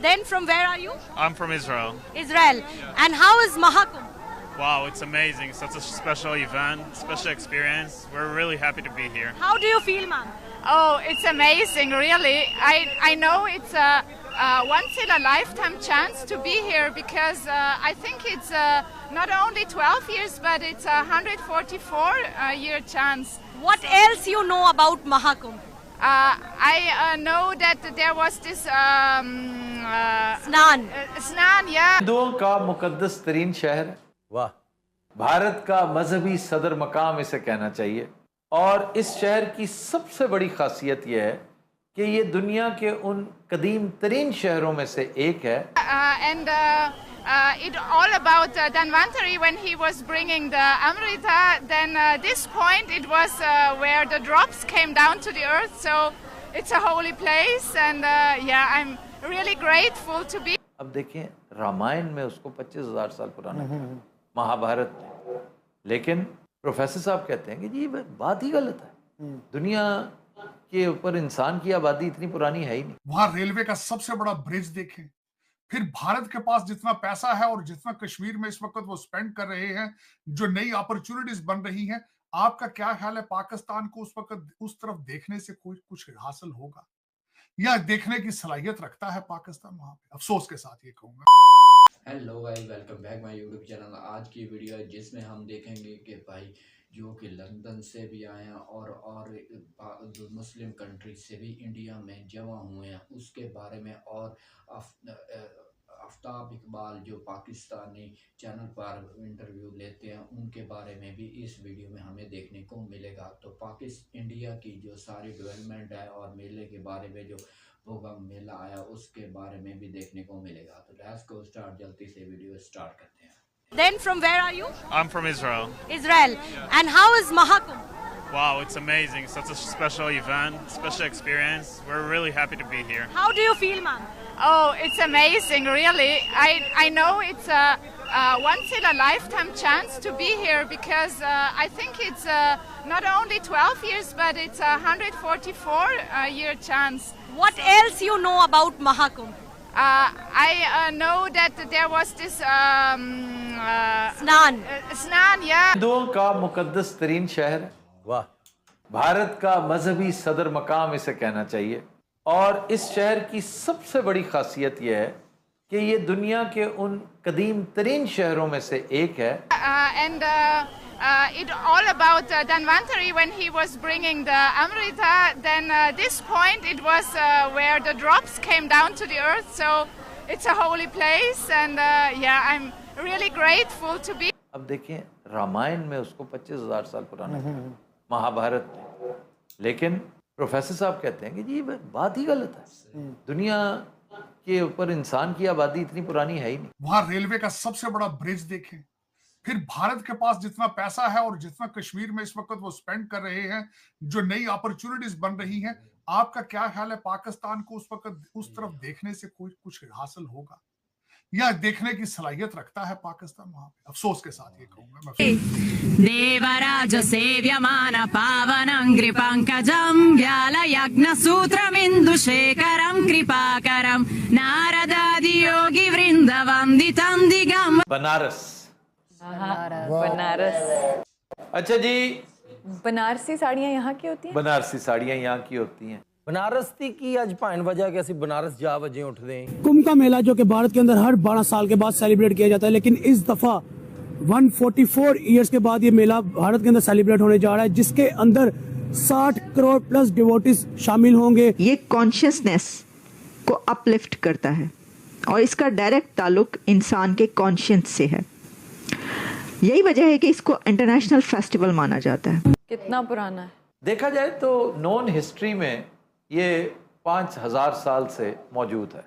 Then from where are you? I'm from Israel. Israel. And how is Mahakumbh? Wow, it's amazing. Such a special event, special experience. We're really happy to be here. How do you feel, ma'am? Oh, it's amazing, really. I know it's a once in a lifetime chance to be here because I think it's not only 12 years, but it's a 144 year chance. What else you know about Mahakumbh? I know that there was this Snan. Snan, yeah. हिंदुओं का मुकद्दस तरीन शहर है। वाह, भारत का मजहबी सदर मकाम इसे कहना चाहिए। और इस शहर की सबसे बड़ी खासियत यह है कि ये दुनिया के उन कदीम तरीन शहरों में से एक है। And it all about Dhanvantari when he was bringing the Amrita. Then this point it was where the drops came down to the earth. So it's a holy place, and yeah, I'm really grateful to be. अब देखें, रामायण में उसको 25,000 साल पुराना है, महाभारत में, लेकिन professor साहब कहते हैं कि जी बात ही गलत है। दुनिया के ऊपर इंसान की आबादी इतनी पुरानी है ही नहीं। वहां रेलवे का सबसे बड़ा ब्रिज देखें, फिर भारत के पास जितना पैसा है और जितना कश्मीर में इस वक्त वो स्पेंड कर रहे हैं, जो नई अपॉर्चुनिटीज बन रही हैं, आपका क्या ख्याल है पाकिस्तान को उस वक्त उस तरफ देखने से कोई कुछ हासिल होगा या देखने की सलाहियत रखता है पाकिस्तान? वहां पे अफसोस के साथ ये कहूंगा। Hello guys, welcome back my YouTube channel. आज की वीडियो है जिसमें हम देखेंगे कि भाई जो कि लंदन से भी आए हैं और जो मुस्लिम कंट्री से भी इंडिया में जमा हुए हैं उसके बारे में, और आफ्ताब इकबाल जो पाकिस्तानी चैनल पर इंटरव्यू लेते हैं उनके बारे में भी इस वीडियो में हमें देखने को मिलेगा। तो इंडिया की जो सारी डेवलपमेंट है और मेले के बारे में जो भूकंप मेला आया उसके बारे में भी देखने को मिलेगा। तो लेट्स गो स्टार्ट, जल्दी से वीडियो स्टार्ट करते हैं। Then from where are you? I'm from Israel. Israel. And how is Mahakumbh? Wow, it's amazing. Such a special event, special experience. We're really happy to be here. How do you feel, ma'am? Oh, it's amazing, really. I know it's a once in a lifetime chance to be here because I think it's not only 12 years, but it's a 144 year chance. What else you know about Mahakumbh? I know that there was this Snan. Snan, yeah. हिंदुओं का मुकद्दस तरीन शहर है। वाह, भारत का मजहबी सदर मकाम इसे कहना चाहिए। और इस शहर की सबसे बड़ी खासियत यह है कि ये दुनिया के उन कदीम तरीन शहरों में से एक है। And it all about Dhanvantari when he was bringing the Amrita. Then this point it was where the drops came down to the earth. So it's a holy place, and yeah, I'm really grateful to be. अब देखें, रामायण में उसको 25,000 साल पुराना है, महाभारत में, लेकिन professor साहब कहते हैं कि जी बात ही गलत है। दुनिया के ऊपर इंसान की आबादी इतनी पुरानी है ही नहीं। वहां रेलवे का सबसे बड़ा ब्रिज देखें, फिर भारत के पास जितना पैसा है और जितना कश्मीर में इस वक्त वो स्पेंड कर रहे हैं, जो नई अपॉर्चुनिटीज बन रही हैं, आपका क्या ख्याल है पाकिस्तान को उस वक्त उस तरफ देखने से कोई कुछ हासिल होगा या देखने की सलाहियत रखता है पाकिस्तान? वहां पे अफसोस के साथ ये कहूंगा। देवराज सेव्यमान पावनं पंकजं व्याल यज्ञ सूत्रमिन्दुशेखरं कृपाकरं नारदादि योगी वृंद वंदितं दिगम। बनारस। बनारस। अच्छा जी, बनारसी साड़ियाँ यहाँ की होती हैं? बनारसी साड़ियाँ यहाँ की होती हैं। बनारसी की आज भाण वजह कि ਅਸੀਂ बनारस जा वजे उठते हैं। कुंभ का मेला जो कि भारत के अंदर हर 12 साल के बाद सेलिब्रेट किया जाता है, लेकिन इस दफा 144 इयर्स के बाद ये मेला भारत के अंदर सेलिब्रेट होने जा रहा है, जिसके अंदर 60 करोड़ प्लस डिवोटीज शामिल होंगे। ये कॉन्शियसनेस को अपलिफ्ट करता है और इसका डायरेक्ट ताल्लुक इंसान के कॉन्शियस से है। यही वजह है कि इसको इंटरनेशनल फेस्टिवल माना जाता है। कितना पुराना है? देखा जाए तो नॉन हिस्ट्री में ये 5000 साल से मौजूद है,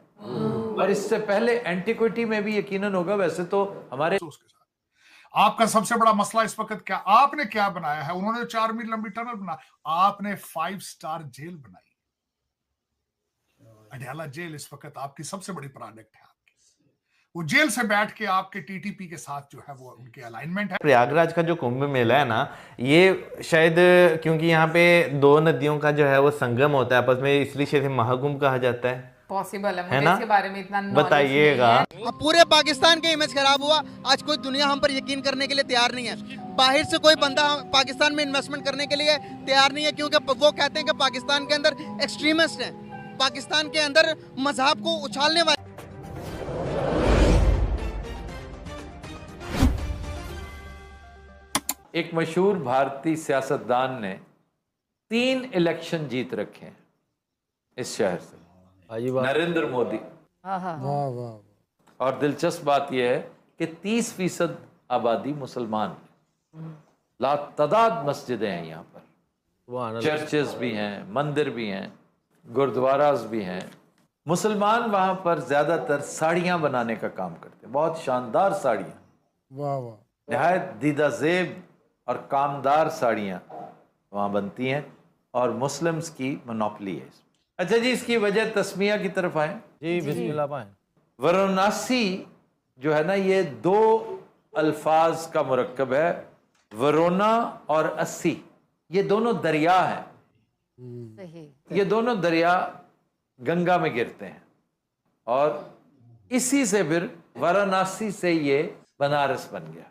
और इससे पहले एंटिक्विटी में भी यकीनन होगा। वैसे तो हमारे आपका सबसे बड़ा मसला इस वक्त क्या, आपने क्या बनाया है? उन्होंने 4 मील लंबी टनल बनाई, आपने 5 स्टार जेल बनाई। अडयाला जेल इस वक्त आपकी सबसे बड़ी प्रोडक्ट है। वो जेल से बैठ के आपके टीटीपी के साथ जो है वो उनके अलाइनमेंट है। प्रयागराज का जो कुंभ मेला है ना, ये शायद क्योंकि यहाँ पे 2 नदियों का जो है वो संगम होता है आपस में, इसलिए शायद महाकुंभ कहा जाता है। पॉसिबल है? है मुझे ना? इसके बारे में इतना knowledge बताइएगा। नहीं है। अब पूरे पाकिस्तान के इमेज खराब हुआ, आज कोई दुनिया हम पर यकीन करने के लिए तैयार नहीं है। बाहर से कोई बंदा पाकिस्तान में इन्वेस्टमेंट करने के लिए तैयार नहीं है, क्योंकि वो कहते हैं कि पाकिस्तान के अंदर एक्सट्रीमिस्ट हैं, पाकिस्तान के अंदर मजहब को उछालने वाले। एक मशहूर भारतीय सियासतदान ने 3 इलेक्शन जीत रखे हैं इस शहर से, नरेंद्र मोदी। और दिलचस्प बात यह है कि 30% आबादी मुसलमान, लातादाद मस्जिदें हैं यहाँ पर, चर्चेस भी हैं, मंदिर भी हैं, गुरुद्वारास भी हैं। मुसलमान वहाँ पर ज़्यादातर साड़ियाँ बनाने का काम करते हैं, बहुत शानदार साड़ियाँ, वाह वाह, नहायत दीदा ज़ेब और कामदार साड़ियाँ वहाँ बनती हैं और मुस्लिम्स की मोनोपोली है। अच्छा जी, इसकी वजह तस्मिया की तरफ आए जी, बिस्मिल्लाह पाएं। वाराणसी जो है ना, ये 2 अल्फाज का मुरक्कब है, वरोना और अस्सी। ये दोनों दरिया हैं, ये दोनों दरिया गंगा में गिरते हैं और इसी से फिर वाराणसी से ये बनारस बन गया।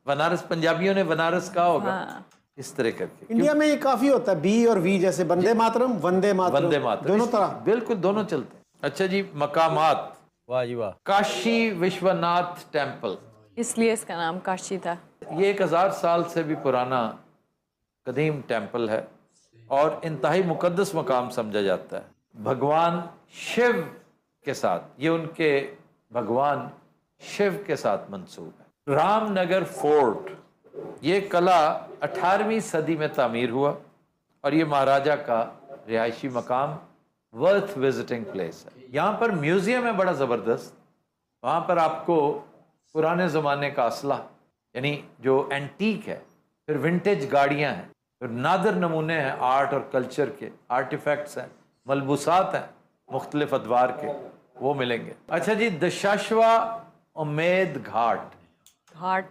बनारस पंजाबियों ने बनारस कहा होगा। हाँ। इस तरह करके इंडिया में ये काफी होता है, बी और वी, जैसे वंदे मातरम, वंदे मातरम दोनों तरह, बिल्कुल दोनों चलते हैं। अच्छा जी, मकामात, वाह जी वाह। काशी विश्वनाथ टेम्पल, इसलिए इसका नाम काशी था। ये 1000 साल से भी पुराना कदीम टेम्पल है और इंतहाई मुकद्दस मकाम समझा जाता है भगवान शिव के साथ। ये उनके भगवान शिव के साथ मंसूब है। रामनगर फोर्ट, ये किला 18वीं सदी में तामीर हुआ और ये महाराजा का रिहायशी मकाम, वर्थ विजिटिंग प्लेस है। यहाँ पर म्यूजियम है बड़ा ज़बरदस्त, वहाँ पर आपको पुराने ज़माने का असला यानी जो एंटीक है, फिर विंटेज गाड़ियाँ हैं, फिर नादर नमूने हैं आर्ट और कल्चर के, आर्टिफैक्ट्स हैं, मलबूसात हैं मुख्तलिफ अदवार के, वो मिलेंगे। अच्छा जी, दशाश्वा उम्मेद घाट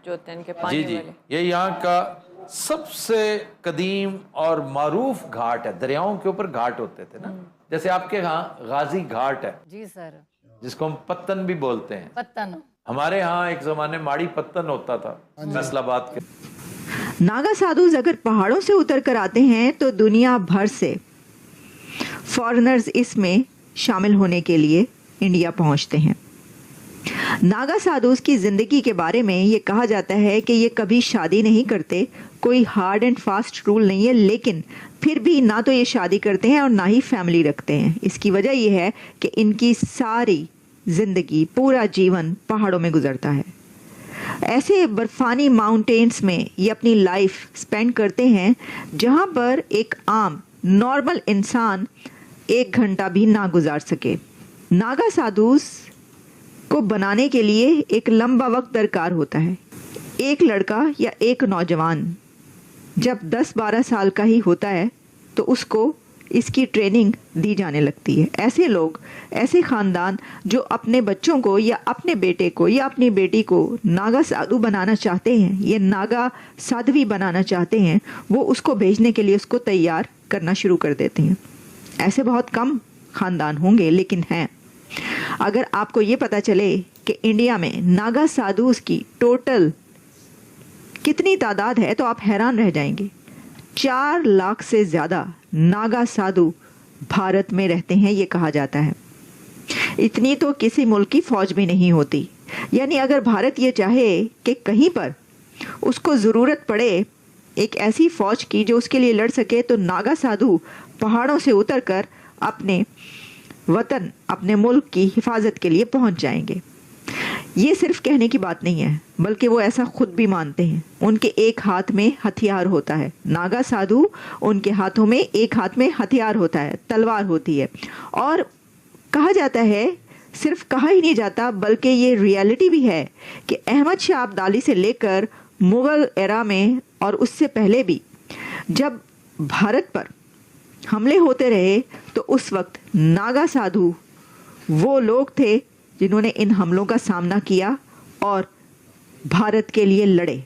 जो होते हैं इनके पानी जी जी वाले। ये यहाँ का सबसे कदीम और मारूफ घाट है। दरियाओं के ऊपर घाट होते थे ना, जैसे आपके यहाँ गाजी घाट है जी सर, जिसको हम पत्तन भी बोलते हैं। पत्तन, हमारे यहाँ एक जमाने माड़ी पत्तन होता था फैसलाबाद के। नागा साधुज अगर पहाड़ों से उतर कर आते हैं तो दुनिया भर से फॉरेनर्स इसमें शामिल होने के लिए इंडिया पहुंचते हैं। नागा साधुज की ज़िंदगी के बारे में ये कहा जाता है कि ये कभी शादी नहीं करते, कोई हार्ड एंड फास्ट रूल नहीं है, लेकिन फिर भी ना तो ये शादी करते हैं और ना ही फैमिली रखते हैं। इसकी वजह ये है कि इनकी सारी ज़िंदगी, पूरा जीवन पहाड़ों में गुजरता है। ऐसे बर्फानी माउंटेन्स में ये अपनी लाइफ स्पेंड करते हैं जहाँ पर एक आम नॉर्मल इंसान 1 घंटा भी ना गुजार सके। नागा साधुज को बनाने के लिए एक लंबा वक्त दरकार होता है। एक लड़का या एक नौजवान जब 10-12 साल का ही होता है तो उसको इसकी ट्रेनिंग दी जाने लगती है। ऐसे लोग, ऐसे ख़ानदान जो अपने बच्चों को या अपने बेटे को या अपनी बेटी को नागा साधु बनाना चाहते हैं, ये नागा साध्वी बनाना चाहते हैं, वो उसको भेजने के लिए उसको तैयार करना शुरू कर देते हैं। ऐसे बहुत कम ख़ानदान होंगे, लेकिन हैं। अगर आपको ये पता चले कि इंडिया में नागा साधुस की टोटल कितनी तादाद है तो आप हैरान रह जाएंगे। 4 लाख से ज़्यादा नागा साधु भारत में रहते हैं, ये कहा जाता है। इतनी तो किसी मुल्क की फ़ौज भी नहीं होती। यानी अगर भारत ये चाहे कि कहीं पर उसको ज़रूरत पड़े एक ऐसी फ़ौज की जो उसके लिए लड़ सके, तो नागा साधु पहाड़ों से उतरकर अपने वतन, अपने मुल्क की हिफाजत के लिए पहुंच जाएंगे। ये सिर्फ कहने की बात नहीं है, बल्कि वो ऐसा खुद भी मानते हैं। उनके एक हाथ में हथियार होता है। नागा साधु, उनके हाथों में एक हाथ में हथियार होता है, तलवार होती है। और कहा जाता है, सिर्फ कहा ही नहीं जाता बल्कि ये रियलिटी भी है कि अहमद शाह अब्दाली से लेकर मुग़ल एरा में और उससे पहले भी जब भारत पर हमले होते रहे तो उस वक्त नागा साधु वो लोग थे जिन्होंने इन हमलों का सामना किया और भारत के लिए लड़े।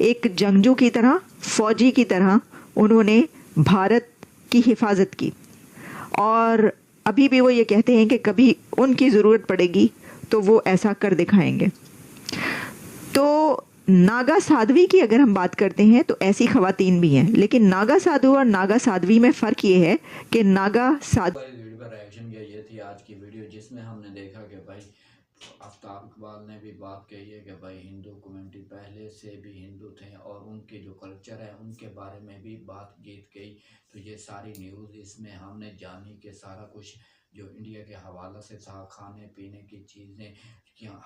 एक जंगजू की तरह, फौजी की तरह उन्होंने भारत की हिफाजत की, और अभी भी वो ये कहते हैं कि कभी उनकी ज़रूरत पड़ेगी तो वो ऐसा कर दिखाएंगे। तो नागा साध्वी की अगर हम बात करते हैं तो ऐसी खवातीन भी हैं, लेकिन नागा साधु और नागा साध्वी में फ़र्क ये है कि नागा साधु वीडियो का रिएक्शन ये थी आज की वीडियो, जिसमें हमने देखा कि भाई आफ्ताब इकबाल ने भी बात कही है कि भाई हिंदू कम्युनिटी पहले से भी हिंदू थे और उनके जो कल्चर है उनके बारे में भी बात गई। तो ये सारी न्यूज़ इसमें हमने जानी कि सारा कुछ जो इंडिया के हवाला से था, खाने पीने की चीज़ें,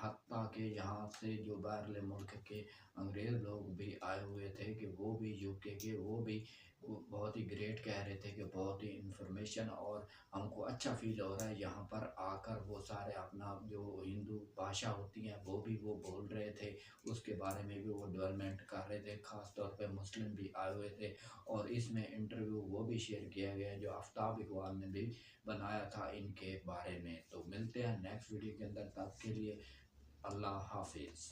हत्ता के यहाँ से जो बाहरले मुल्क के अंग्रेज़ लोग भी आए हुए थे कि वो भी यूके के वो भी बहुत ही ग्रेट कह रहे थे कि बहुत ही इंफॉर्मेशन और हमको अच्छा फील हो रहा है यहाँ पर आकर। वो सारे अपना जो हिंदू भाषा होती है वो भी वो बोल रहे थे, उसके बारे में भी वो डेवलपमेंट कर रहे थे। ख़ास तौर पे मुस्लिम भी आए हुए थे और इसमें इंटरव्यू वो भी शेयर किया गया जो आफ्ताब इकबाल ने भी बनाया था इनके बारे में। तो मिलते हैं नेक्स्ट वीडियो के अंदर, तब के लिए अल्लाह हाफिज़।